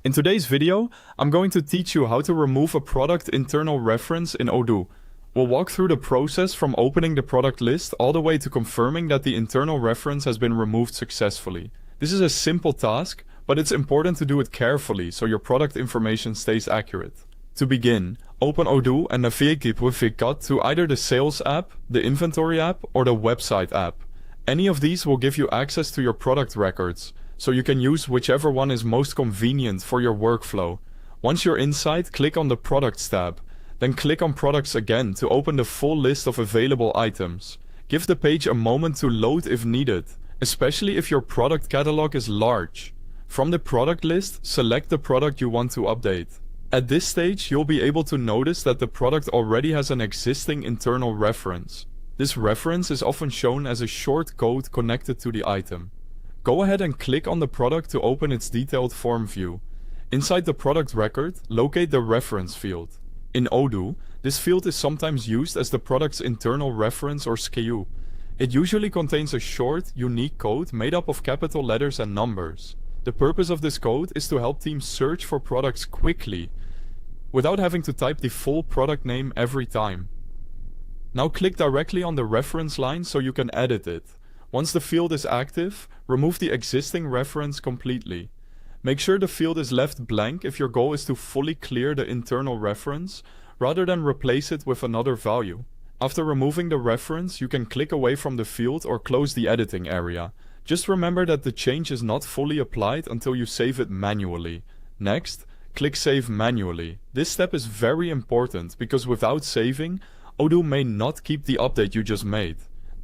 In today's video, I'm going to teach you how to remove a product internal reference in Odoo. We'll walk through the process from opening the product list all the way to confirming that the internal reference has been removed successfully. This is a simple task, but it's important to do it carefully so your product information stays accurate. To begin, open Odoo and navigate with to either the Sales app, the Inventory app, or the Website app. Any of these will give you access to your product records, so you can use whichever one is most convenient for your workflow. Once you're inside, click on the Products tab. Then click on Products again to open the full list of available items. Give the page a moment to load if needed, especially if your product catalog is large. From the product list, select the product you want to update. At this stage, you'll be able to notice that the product already has an existing internal reference. This reference is often shown as a short code connected to the item. Go ahead and click on the product to open its detailed form view. Inside the product record, locate the reference field. In Odoo, this field is sometimes used as the product's internal reference or SKU. It usually contains a short, unique code made up of capital letters and numbers. The purpose of this code is to help teams search for products quickly, without having to type the full product name every time. Now click directly on the reference line so you can edit it. Once the field is active, remove the existing reference completely. Make sure the field is left blank if your goal is to fully clear the internal reference, rather than replace it with another value. After removing the reference, you can click away from the field or close the editing area. Just remember that the change is not fully applied until you save it manually. Next, click Save Manually. This step is very important because without saving, Odoo may not keep the update you just made.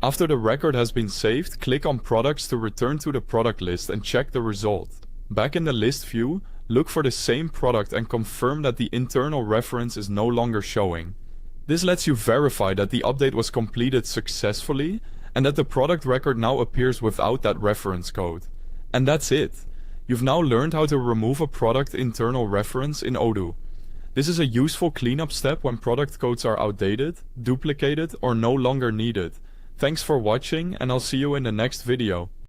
After the record has been saved, click on Products to return to the product list and check the result. Back in the list view, look for the same product and confirm that the internal reference is no longer showing. This lets you verify that the update was completed successfully and that the product record now appears without that reference code. And that's it. You've now learned how to remove a product internal reference in Odoo. This is a useful cleanup step when product codes are outdated, duplicated, or no longer needed. Thanks for watching, and I'll see you in the next video.